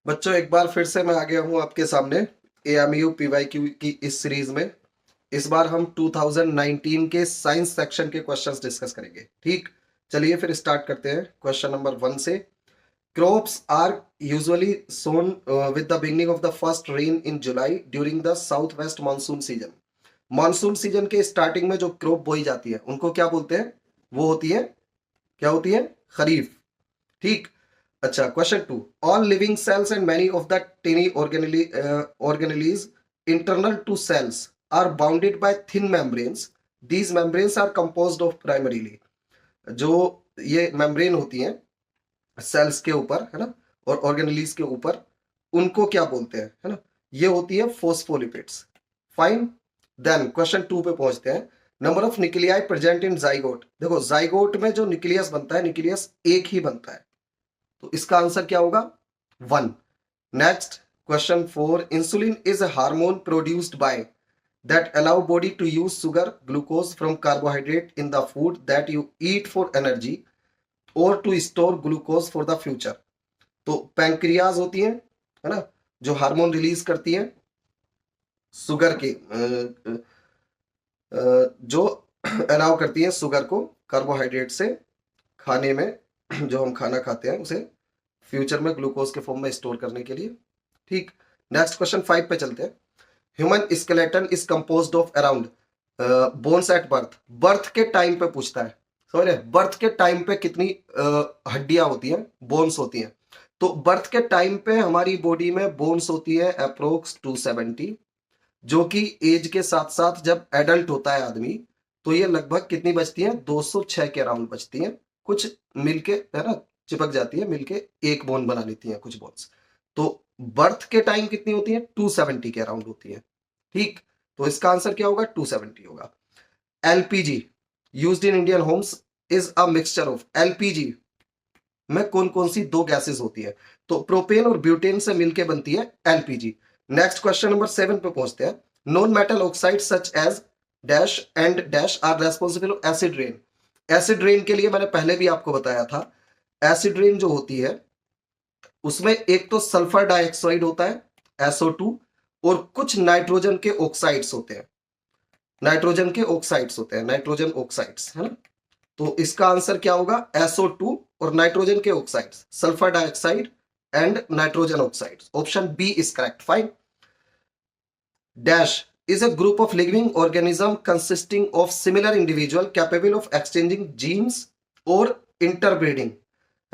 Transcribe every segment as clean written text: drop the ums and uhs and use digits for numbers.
बच्चों एक बार फिर से मैं आ गया हूँ आपके सामने एएमयू पीवाईक्यू की इस सीरीज में। इस बार हम 2019 के साइंस सेक्शन के क्वेश्चंस डिस्कस करेंगे। ठीक, चलिए फिर स्टार्ट करते हैं क्वेश्चन नंबर 1 से। Crops are usually sown with the beginning of the first rain in July during the south west monsoon season. Monsoon season के स्टार्टिंग में जो क्रॉप बोई जाती है उनको क्या बोलते हैं? वो होती है, क्या होती है? खरीफ। ठीक। अच्छा, question 2। All living cells and many of the tiny organelles internal to cells are bounded by thin membranes. These membranes are composed of primarily. जो ये मेम्ब्रेन होती हैं सेल्स के ऊपर, है ना, और ऑर्गेनेलीज के ऊपर, उनको क्या बोलते हैं, है ना? ये होती है फोस्फोलिपिड्स। फाइन। देन क्वेश्चन 2 पे पहुंचते हैं। Number of nuclei present in zygote. देखो जाइगोट में जो न्यूक्लियस बनता है, न्यूक्लियस एक ही बनता है, तो इसका आंसर क्या होगा? 1। Next, question 4। Insulin is a hormone produced by that allow body to use sugar glucose from carbohydrate in the food that you eat for energy or to store glucose for the future। तो pancreas होती है ना, जो hormone release करती है sugar के जो allow करती है शुगर को कार्बोहाइड्रेट से खाने में, जो हम खाना खाते हैं उसे फ्यूचर में ग्लूकोज के फॉर्म में स्टोर करने के लिए। ठीक। नेक्स्ट क्वेश्चन 5 पे चलते हैं। Human skeleton is composed of around bones at birth. Birth के टाइम पे पूछता है, समझ रहे? बर्थ के टाइम पे कितनी हड्डियां होती हैं, बोन्स होती हैं? तो बर्थ के टाइम पे हमारी बॉडी में बोन्स होती है अप्रोक्स 270, जो कि एज के साथ साथ जब एडल्ट होता है आदमी, तो ये लगभग कितनी बचती है? 206 के अराउंड बचती है। कुछ मिलके, है ना, चिपक जाती है, मिलके एक बोन बना लेती है कुछ बोन्स। तो बर्थ के टाइम कितनी होती है? 270 के अराउंड होती है। ठीक, तो इसका आंसर क्या होगा? 270 होगा। LPG used in Indian homes is a mixture of. LPG में कौन कौन सी दो गैसेस होती है? तो प्रोपेन और ब्यूटेन से मिलकर बनती है एलपीजी। नेक्स्ट क्वेश्चन नंबर 7 पे पहुंचते हैं। Non metal oxide such as dash and dash are responsible acid rain. Acid rain के लिए मैंने पहले भी आपको बताया था, एसिड रेन जो होती है उसमें एक तो सल्फर डाइऑक्साइड होता है SO2, और कुछ नाइट्रोजन के ऑक्साइड्स होते हैं, नाइट्रोजन के ऑक्साइड्स होते हैं, नाइट्रोजन ऑक्साइड्स, है ना? तो इसका आंसर क्या होगा? SO2 और नाइट्रोजन के oxides, sulphur dioxide and nitrogen oxides. Option B is correct. Fine. Dash is a group of living organism consisting of similar individual capable of exchanging genes or interbreeding,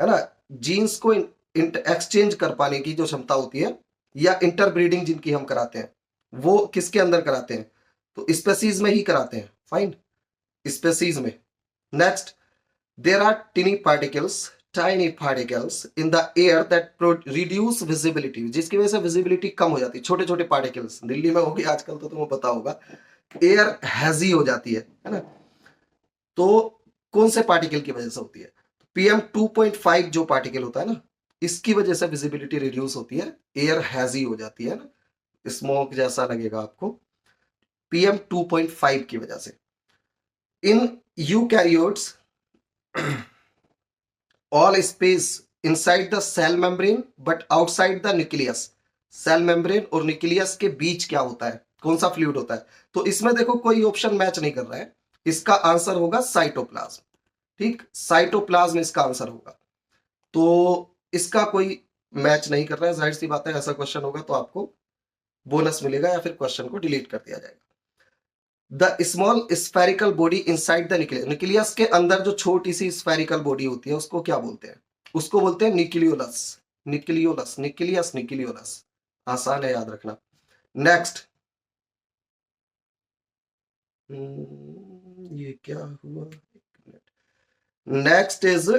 है ना? Jeans को exchange कर पाने की जो क्षमता होती है, या इंटरब्रीडिंग जिनकी हम कराते हैं, वो किसके अंदर कराते हैं? तो स्पेसीज में ही कराते हैं। फाइन, स्पेसीज में। Next, there are tiny particles in the air that reduce visibility, जिसकी वजह से विजिबिलिटी कम हो जाती है। छोटे छोटे पार्टिकल्स, दिल्ली में होगी आजकल तो तुम्हें पता होगा, एयर हैजी हो जाती है ना? तो कौन से पार्टिकल की वजह से होती है? PM2.5 जो पार्टिकल होता है ना, इसकी वजह से विजिबिलिटी रिड्यूस होती है, एयर हैजी हो जाती है ना, स्मोक जैसा लगेगा आपको, PM2.5 की वजह से। In eukaryotes all space inside the cell membrane but outside the nucleus। Cell membrane और न्यूक्लियस के बीच क्या होता है, कौन सा फ्लूइड होता है? तो इसमें देखो कोई ऑप्शन मैच नहीं कर रहा है, इसका आंसर होगा साइटोप्लाज्म। ठीक, साइटोप्लाज्म इसका आंसर होगा। तो इसका कोई मैच नहीं कर रहा है, जाहिर सी बात है, ऐसा क्वेश्चन होगा तो आपको बोनस मिलेगा या फिर क्वेश्चन को डिलीट कर दिया जाएगा। The small spherical body inside the nucleus. Nucleus के अंदर जो छोटी सी स्फेरिकल बॉडी होती है उसको क्या बोलते हैं? उसको बोलते हैं न्यूक्लियोलस। Nucleolus, nucleus, nucleolus. आसान है याद रखना। नेक्स्ट, ये क्या हुआ? Next is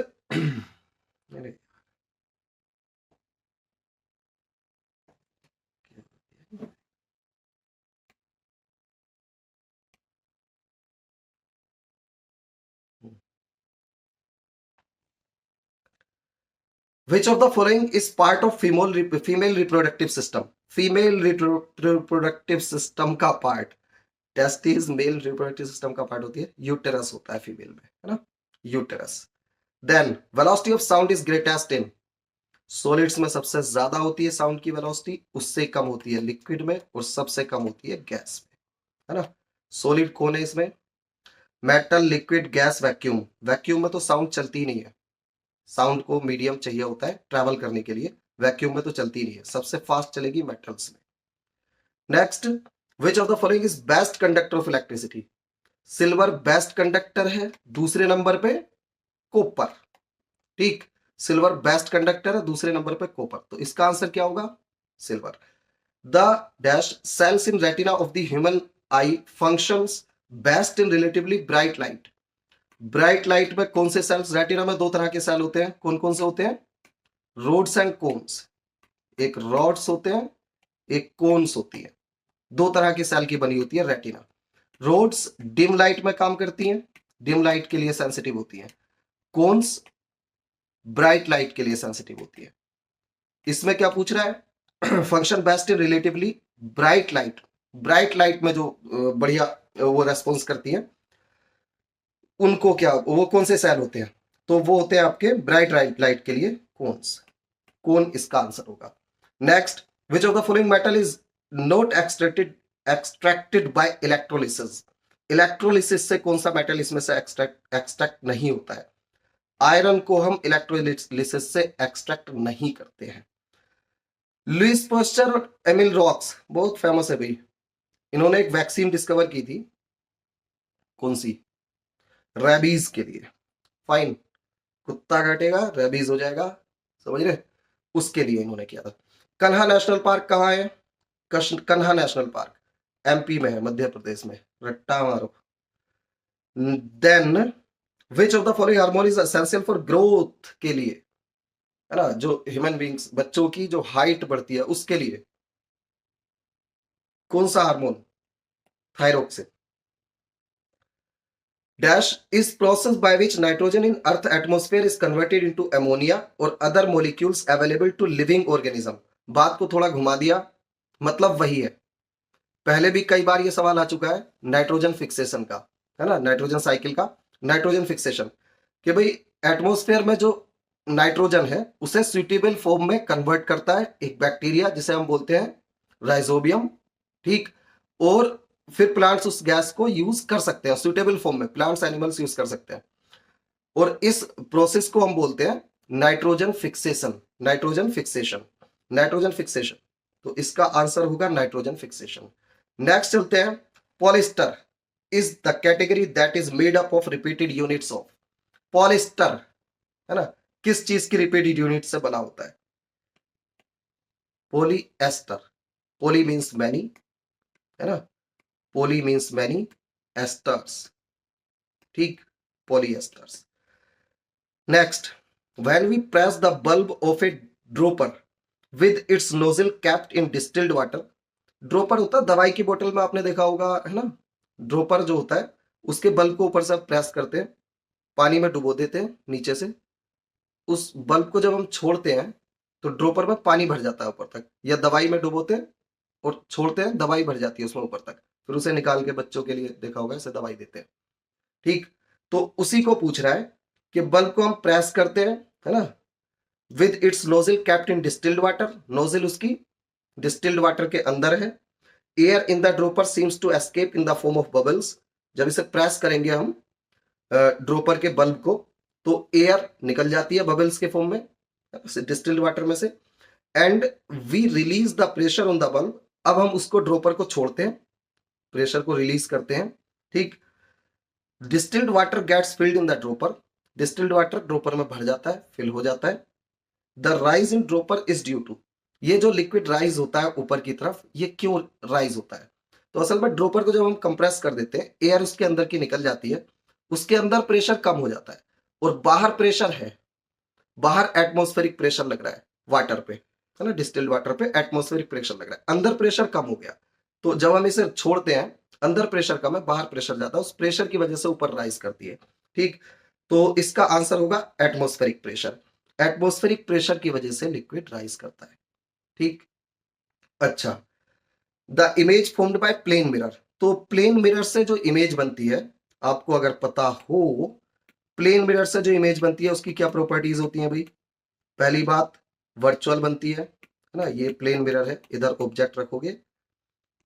Which of the following is part of female reproductive system? Female reproductive system का part, testis male reproductive system का पार्ट होती है, यूटेरस होता है फीमेल में, है ना? Uterus. Then velocity of sound is greatest in. Solids में सबसे ज्यादा होती है साउंड की वेलोसिटी, उससे कम होती है लिक्विड में, और सबसे कम होती है गैस में, है ना। सॉलिड कौन है इसमें? Metal, liquid, gas, vacuum. Vacuum में तो साउंड चलती ही नहीं है, साउंड को मीडियम चाहिए होता है ट्रैवल करने के लिए, वैक्यूम में तो चलती नहीं है, सबसे फास्ट चलेगी मेटल्स में। Next, which of the following is best conductor of electricity? Silver best conductor है, दूसरे नंबर पे कॉपर। ठीक, सिल्वर बेस्ट कंडक्टर है, दूसरे नंबर पे कॉपर, तो इसका आंसर क्या होगा? Silver. The dash cells in retina of the human eye functions best in relatively bright light. Bright light में कौन से सेल्स? रेटिना में दो तरह के सेल होते हैं, कौन कौन से होते हैं? Rods and cones. एक रॉड्स होते हैं, एक कोन्स होती है, दो तरह की सेल की बनी होती है रेटिना। रोड्स डिम लाइट में काम करती हैं, डिम लाइट के लिए सेंसिटिव होती है, कोन्स ब्राइट लाइट के लिए सेंसिटिव होती है। इसमें क्या पूछ रहा है? Function best in relatively bright light. Bright light में जो बढ़िया वो रेस्पॉन्स करती है, उनको क्या, वो कौन से सेल होते हैं? तो वो होते हैं आपके ब्राइट लाइट के लिए कोन्स। कौन इसका आंसर होगा। Next, which of the following metal is not extracted bye electrolysis? Electrolysis से कौन सा मेटल इसमें से एक्सट्रैक्ट नहीं होता है? आयरन को हम इलेक्ट्रोलिसिस से एक्सट्रैक्ट नहीं करते हैं। लुइस पास्चर और एमिल रॉक्स बहुत फेमस है भाई, इन्होंने एक वैक्सीन डिस्कवर की थी, कौन सी? रेबीज के लिए। फाइन, कुत्ता काटेगा रेबीज हो जाएगा, समझ रहे, उसके लिए इन्होंने किया था। कन्हा नेशनल पार्क कहाँ है? कन्हा नेशनल पार्क एमपी में है, मध्य प्रदेश में, रट्टा मारो। Then which of the following hormone is essential for growth के लिए, है ना, जो ह्यूमन बींग्स, बच्चों की जो हाइट बढ़ती है उसके लिए कौन सा hormone? Thyroxine. Dash is process by which nitrogen in earth atmosphere is converted into ammonia और other molecules available to living organism. बात को थोड़ा घुमा दिया, मतलब वही है, पहले भी कई बार ये सवाल आ चुका है नाइट्रोजन फिक्सेशन का, है ना, नाइट्रोजन साइकिल का, नाइट्रोजन फिक्सेशन, कि भाई एटमॉस्फेयर में जो नाइट्रोजन है उसे सुइटेबल फॉर्म में कन्वर्ट करता है एक बैक्टीरिया जिसे हम बोलते हैं राइजोबियम। ठीक, और फिर प्लांट्स उस गैस को यूज कर सकते हैं सुइटेबल फॉर्म में, प्लांट्स एनिमल्स यूज कर सकते हैं, और इस प्रोसेस को हम बोलते हैं nitrogen fixation. Nitrogen fixation, nitrogen fixation, तो इसका आंसर होगा नाइट्रोजन फिक्सेशन। नेक्स्ट चलते हैं, polyester is the category that is made up of repeated units of. Polyester, है ना, किस चीज की रिपीटेड यूनिट से बना होता है? पॉलीएस्टर। पॉली मीन्स मैनी, है ना, पॉली मीन्स मैनी, एस्टर्स, ठीक, polyesters. Next, when we press the bulb of a dropper with its nozzle kept in distilled water। Dropper होता है दवाई की बोतल में, आपने देखा होगा, है ना, ड्रोपर जो होता है उसके बल्ब को ऊपर से प्रेस करते हैं, पानी में डुबो देते हैं नीचे से, उस बल्ब को जब हम छोड़ते हैं तो ड्रोपर में पानी भर जाता है ऊपर तक, या दवाई में डुबोते हैं और छोड़ते हैं, दवाई भर जाती है उसमें ऊपर तक, फिर उसे निकाल के बच्चों के लिए देखा होगा ऐसे दवाई देते हैं। ठीक, तो उसी को पूछ रहा है कि बल्ब को हम प्रेस करते हैं, है ना, with its nozzle kept in distilled water, nozzle उसकी डिस्टिल्ड वाटर के अंदर है, air in the dropper seems to escape in the form of bubbles. जब इसे प्रेस करेंगे हम ड्रोपर के बल्ब को तो एयर निकल जाती है बबल्स के फॉर्म में डिस्टिल्ड वाटर में से, and we release the pressure on the bulb. अब हम उसको ड्रोपर को छोड़ते हैं, प्रेशर को रिलीज करते हैं, ठीक, distilled water gets filled in the dropper, distilled water dropper में भर जाता है, फिल हो जाता है। The rise in dropper is due to, ये जो लिक्विड राइज होता है ऊपर की तरफ, ये क्यों राइज होता है? तो असल में ड्रोपर को जब हम कंप्रेस कर देते हैं, एयर उसके अंदर की निकल जाती है, उसके अंदर प्रेशर कम हो जाता है, और बाहर प्रेशर है, बाहर एटमॉस्फेरिक प्रेशर लग रहा है वाटर पे, है ना, डिस्टिल्ड वाटर पे एटमॉस्फेरिक प्रेशर लग रहा है, अंदर प्रेशर कम हो गया, तो जब हम इसे छोड़ते हैं अंदर प्रेशर कम है, बाहर प्रेशर ज्यादा, उस प्रेशर की वजह से ऊपर राइज करती है। ठीक, तो इसका आंसर होगा एटमॉस्फेरिक प्रेशर। एटमॉस्फेरिक प्रेशर की वजह से लिक्विड राइज करता है। ठीक, अच्छा, the image formed by plane mirror, तो प्लेन मिरर से जो इमेज बनती है, आपको अगर पता हो प्लेन मिरर से जो इमेज बनती है उसकी क्या प्रॉपर्टीज होती हैं भाई? पहली बात, वर्चुअल बनती है ना, ये प्लेन मिरर है, इधर ऑब्जेक्ट रखोगे,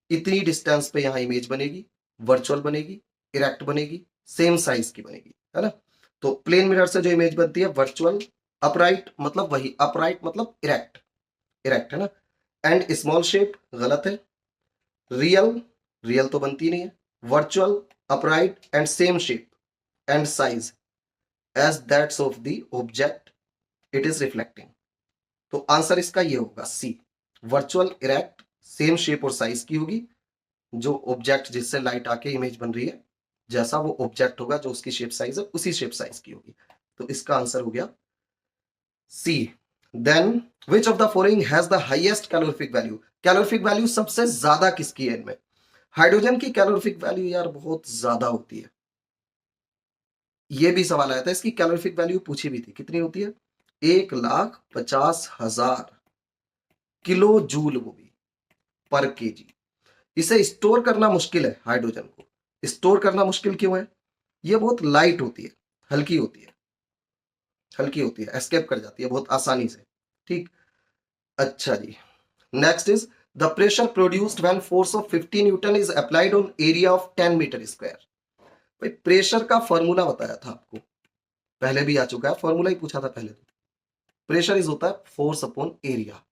इतनी डिस्टेंस पे यहाँ इमेज बनेगी, वर्चुअल बनेगी, इरेक्ट बनेगी, सेम साइज की बनेगी, है ना। तो प्लेन मिरर से जो इमेज बनती है वर्चुअल, अपराइट मतलब वही, अपराइट मतलब इरेक्ट, इरेक्ट है ना। एंड स्मॉल शेप गलत है, रियल, रियल तो बनती नहीं है, virtual, upright and same shape and size as that's of the object it is reflecting. तो आंसर इसका ये होगा C, virtual, erect, same shape और साइज की होगी, जो ऑब्जेक्ट जिससे लाइट आके इमेज बन रही है, जैसा वो ऑब्जेक्ट होगा जो उसकी शेप साइज है उसी शेप साइज की होगी। तो इसका आंसर हो गया C. Then which of the following has the highest calorific value, calorific value सबसे ज्यादा किसकी है इनमें? हाइड्रोजन की कैलोरीफिक वैल्यू यार बहुत ज्यादा होती है, ये भी सवाल आया था, इसकी कैलोरीफिक वैल्यू पूछी भी थी, कितनी होती है? 1,50,000 किलो जूल, वो भी पर केजी। इसे स्टोर करना मुश्किल है, हाइड्रोजन को स्टोर करना मुश्किल क्यों है? ये बहुत लाइट होती है, हल्की होती है, हल्की होती है, एस्केप कर जाती है बहुत आसानी से, ठीक। अच्छा जी, next is the pressure produced when force of 50 newton is applied on area of 10 metre square. भाई प्रेशर का फॉर्मूला बताया था आपको, पहले भी आ चुका है, फॉर्मूला ही पूछा था पहले तो। प्रेशर इज होता है फोर्स अपॉन एरिया,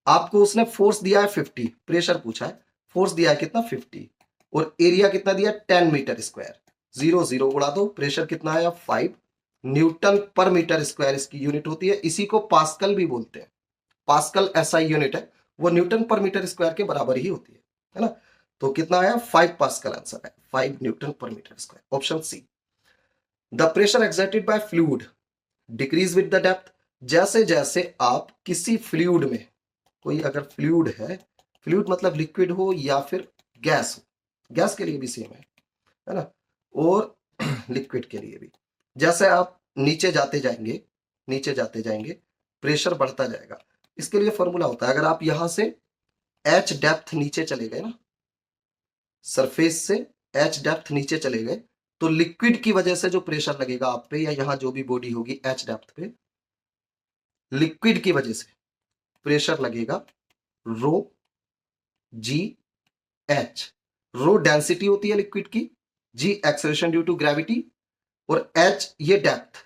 आपको उसने फोर्स दिया है 50, प्रेशर पूछा है, फोर्स दिया है कितना 50, और एरिया कितना दिया 10 मीटर स्क्वायर, 0 0 उड़ा दो, प्रेशर कितना आया 5 न्यूटन पर मीटर स्क्वायर इसकी यूनिट होती है, इसी को पास्कल भी बोलते हैं, पास्कल ऐसा यूनिट है, वो न्यूटन पर मीटर स्क्वायर के बराबर ही होती है ना। तो कितना आया 5 पास्कल, आंसर है 5 न्यूटन पर metre square, option C. The pressure exerted by fluid decrease with the depth, जैसे जैसे आप किसी फ्लूइड में, कोई अगर फ्लूइड है, फ्लूइड मतलब लिक्विड हो या फिर गैस हो, गैस के लिए भी सेम है ना, और लिक्विड के लिए भी, जैसे आप नीचे जाते जाएंगे, नीचे जाते जाएंगे, प्रेशर बढ़ता जाएगा। इसके लिए फॉर्मूला होता है, अगर आप यहां से एच डेप्थ नीचे चले गए ना, सरफेस से एच डेप्थ नीचे चले गए, तो लिक्विड की वजह से जो प्रेशर लगेगा आप पे, या यहां जो भी बॉडी होगी एच डेप्थ पे, लिक्विड की वजह से प्रेशर लगेगा रो जी एच। रो डेंसिटी होती है लिक्विड की, जी एक्सेलरेशन ड्यू टू ग्रेविटी, और एच ये डेप्थ,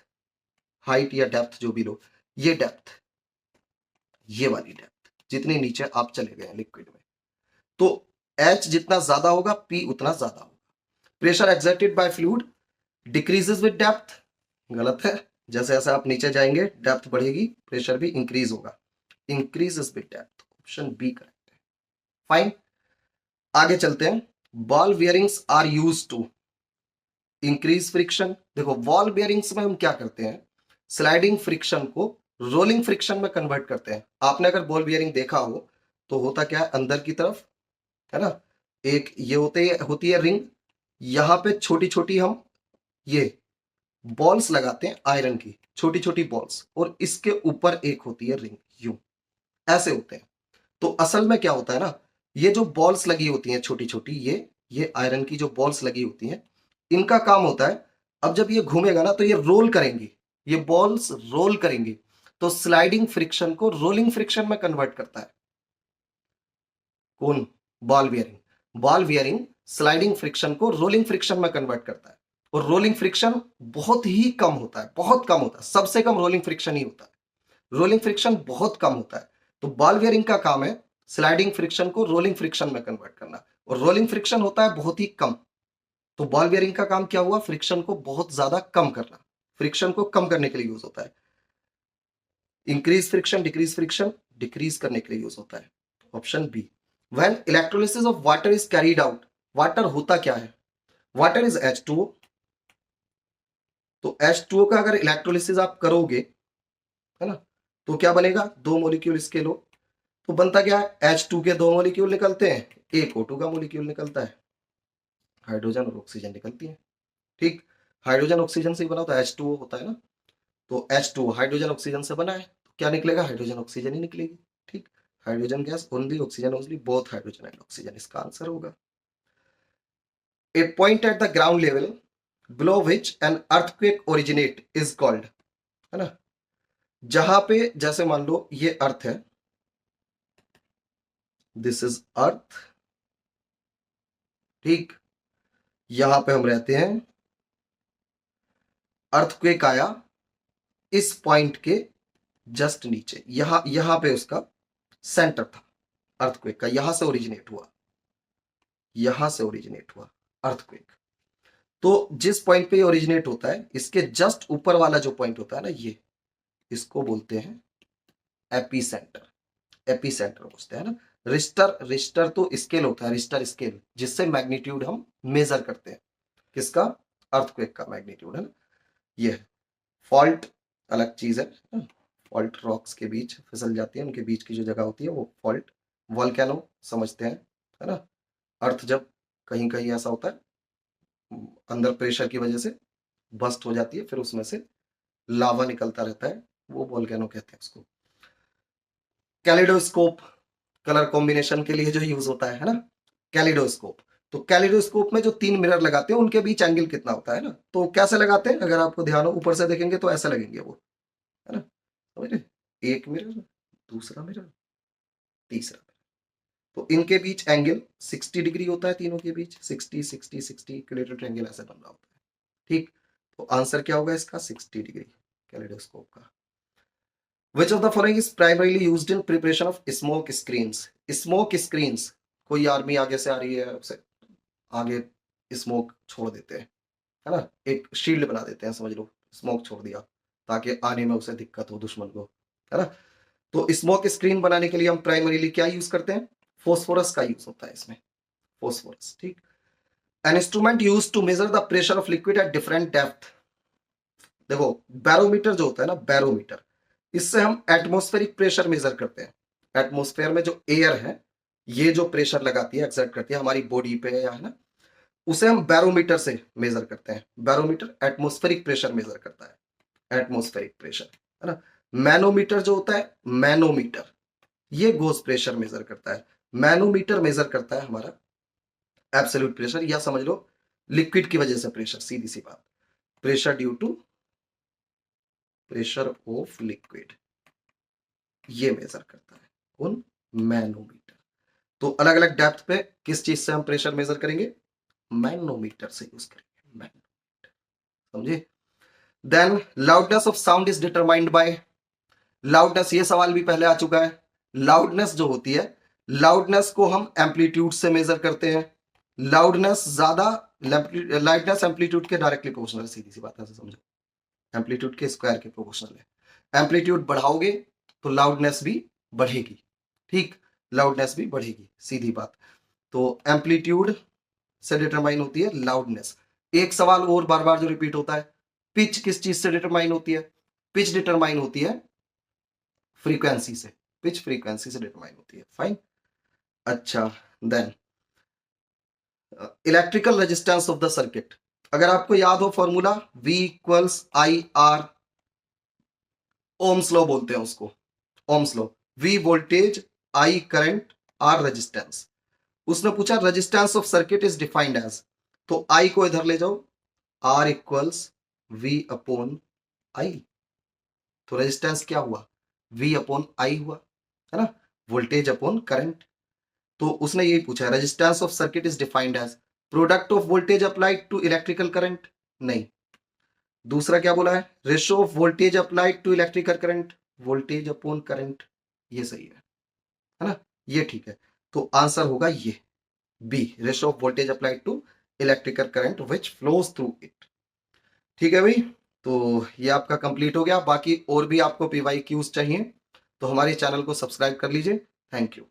हाइट या डेप्थ जो भी लो, ये डेप्थ, ये वाली डेप्थ, जितनी नीचे आप चले गए लिक्विड में, तो एच जितना ज्यादा होगा पी उतना ज्यादा होगा। Pressure exerted by fluid decreases with depth, गलत है, जैसे जैसे आप नीचे जाएंगे डेप्थ बढ़ेगी, प्रेशर भी इंक्रीज होगा, increases with depth, option B correct है। फाइन, आगे चलते हैं। Ball bearings are used to increase friction. देखो बॉल बियरिंग्स में हम क्या करते हैं, स्लाइडिंग फ्रिक्शन को रोलिंग फ्रिक्शन में कन्वर्ट करते हैं। आपने अगर बॉल बियरिंग देखा हो तो होता क्या है, अंदर की तरफ है ना, एक ये होती है रिंग, यहां पे छोटी छोटी हम ये बॉल्स लगाते हैं आयरन की, छोटी छोटी बॉल्स, और इसके ऊपर एक होती है रिंग, यूं ऐसे होते हैं। तो असल में क्या होता है ना, ये जो बॉल्स लगी होती हैं छोटी छोटी, ये आयरन की जो बॉल्स लगी होती हैं, इनका काम होता है, अब जब ये घूमेगा ना तो ये रोल करेंगी, ये बॉल्स रोल करेंगी, तो स्लाइडिंग फ्रिक्शन को रोलिंग फ्रिक्शन में कन्वर्ट करता है कौन? Ball bearing. Ball bearing sliding friction को रोलिंग फ्रिक्शन में कन्वर्ट करता है, और रोलिंग फ्रिक्शन बहुत ही कम होता है, बहुत कम होता है, सबसे कम रोलिंग फ्रिक्शन ही होता है, रोलिंग फ्रिक्शन बहुत कम होता है। तो बॉल बियरिंग का काम है स्लाइडिंग फ्रिक्शन को रोलिंग फ्रिक्शन में कन्वर्ट करना, और रोलिंग फ्रिक्शन होता है बहुत ही कम। तो बॉल बियरिंग का काम क्या हुआ, फ्रिक्शन को बहुत ज्यादा कम करना, फ्रिक्शन को कम करने के लिए यूज होता है। Increase friction, decrease friction, decrease करने के लिए यूज होता है, option B. When electrolysis of water is carried out, water होता क्या है, वाटर इज H2O। तो H2O का अगर इलेक्ट्रोलिसिस आप करोगे, है ना, तो क्या बनेगा, दो मोलिक्यूल इसके लो, तो बनता क्या है, H2 के दो मोलिक्यूल निकलते हैं, एक O2 का मोलिक्यूल निकलता है, हाइड्रोजन और ऑक्सीजन निकलती है, ठीक। हाइड्रोजन ऑक्सीजन से ही बना होता है, H2O होता है ना, तो H2O हाइड्रोजन ऑक्सीजन से बना है, तो क्या निकलेगा, हाइड्रोजन ऑक्सीजन ही निकलेगी, ठीक। Hydrogen gas only, oxygen only, both hydrogen and oxygen इसका आंसर होगा। A point at the ground level below which an earthquake originate is called, है ना, जहां पे जैसे मान लो ये अर्थ है, दिस इज अर्थ, ठीक, यहां पे हम रहते हैं, अर्थक्वेक आया इस पॉइंट के जस्ट नीचे, यहां पे उसका सेंटर था अर्थक्वेक का, यहां से ओरिजिनेट हुआ, यहां से ओरिजिनेट हुआ अर्थक्वेक। तो जिस पॉइंट पे ओरिजिनेट होता है, इसके जस्ट ऊपर वाला जो पॉइंट होता है ना, ये इसको बोलते हैं एपीसेंटर, एपीसेंटर बोलते हैं ना। रिश्टर तो स्केल होता है, रिश्टर स्केल, जिससे मैग्नीट्यूड हम मेजर करते हैं, किसका, अर्थक्वेक का मैग्नीट्यूड है ना। ये है फॉल्ट, अलग चीज है, फॉल्ट रॉक्स के बीच फिसल जाती है, उनके बीच की जो जगह होती है वो फॉल्ट। वॉल्केनो समझते हैं, है ना, अर्थ जब कहीं कहीं ऐसा होता है अंदर प्रेशर की वजह से बस्ट हो जाती है, फिर उसमें से लावा निकलता रहता है, वो वॉल्केनो कहते हैं उसको। कैलिडोस्कोप, कलर कॉम्बिनेशन के लिए जो यूज होता है ना, कैलिडोस्कोप। तो कैलिडोस्कोप में जो 3 मिरर लगाते हैं उनके बीच एंगल कितना होता है ना, तो कैसे लगाते हैं, अगर आपको ध्यान हो, ऊपर से देखेंगे तो ऐसे लगेंगे वो, है ना, समझ रहे, एक मिरर, दूसरा मिरर, तीसरा मिरर, तो इनके बीच एंगल 60 डिग्री होता है, तीनों के बीच 60 60 60 इक्विलेटरल ट्रायंगल ऐसे बन रहा होता है, ठीक। तो आंसर क्या होगा इसका, 60 डिग्री कैलिडोस्कोप का। Which of the following is primarily used in preparation of smoke screens? Smoke screens, कोई आर्मी आगे से आ रही है, उसे आगे स्मोक छोड़ देते हैं, है ना, एक शील्ड बना देते हैं, समझ लो, स्मोक छोड़ दिया ताकि आने में उसे दिक्कत हो दुश्मन को, है ना। तो स्मोक स्क्रीन बनाने के लिए हम प्राइमरीली क्या यूज करते हैं, फोस्फोरस का यूज होता है इसमें, फोस्फोरस, ठीक। An instrument use to measure the pressure of liquid at different depth. देखो बैरोमीटर जो होता है ना, बैरोमीटर, इससे हम एटमॉस्फेरिक प्रेशर मेजर करते हैं। एटमॉस्फेयर में जो एयर है, ये जो प्रेशर लगाती है, एक्सर्ट करती है हमारी बॉडी पे, या है ना, उसे हम बैरोमीटर से मेजर करते हैं। बैरोमीटर एटमॉस्फेरिक प्रेशर मेजर करता है, एटमॉस्फेरिक प्रेशर, है ना। मैनोमीटर जो होता है, मैनोमीटर, ये गोज प्रेशर मेजर करता है। मैनोमीटर मेजर करता है हमारा एब्सोल्यूट प्रेशर, या समझ लो लिक्विड की वजह से प्रेशर, सीधी सी बात, pressure due to pressure of liquid, ये मेजर करता है कौन, मैनोमीटर। तो अलग अलग डेप्थ पे किस चीज से हम प्रेशर मेजर करेंगे, मैनोमीटर से यूज करेंगे, मैनोमीटर, समझे। Then loudness of sound is determined by, loudness, ये सवाल भी पहले आ चुका है। लाउडनेस जो होती है, लाउडनेस को हम एम्पलीट्यूड से मेजर करते हैं। लाउडनेस ज्यादा, लाउडनेस एम्पलीट्यूड के डायरेक्टली प्रोपोर्शनल है, सीधी सी बात है, समझो, एम्पलीट्यूड के स्क्वायर के प्रोपोर्शनल है। एम्पलीट्यूड बढ़ाओगे तो लाउडनेस भी बढ़ेगी, ठीक, लाउडनेस भी बढ़ेगी, सीधी बात। तो एम्पलीट्यूड से डिटरमाइन होती है लाउडनेस। एक सवाल और बार बार जो रिपीट होता है, पिच किस चीज से डिटरमाइन होती है, पिच डिटरमाइन होती है फ्रीक्वेंसी से, पिच फ्रीक्वेंसी से डिटरमाइन होती है, फाइन। अच्छा, then electrical resistance of the circuit, अगर आपको याद हो formula, V equals I R, Ohm's law बोलते हैं उसको, Ohm's law, V voltage, I current, R resistance. उसने पूछा resistance of circuit is defined as, तो I को इधर ले जाओ, R equals V upon I, तो रेजिस्टेंस क्या हुआ, V अपॉन I हुआ, है ना, वोल्टेज अपॉन करंट। तो उसने यही पूछा, resistance of circuit is defined as product of voltage applied to electrical current, नहीं। दूसरा क्या बोला है, ratio of voltage applied to electrical current, voltage upon current, ये सही है ना, ये ठीक है। तो आंसर होगा ये B, ratio of voltage applied to electrical current which flows through it, ठीक है भाई। तो ये आपका कंप्लीट हो गया, बाकी और भी आपको PYQs चाहिए तो हमारे चैनल को सब्सक्राइब कर लीजिए। Thank you.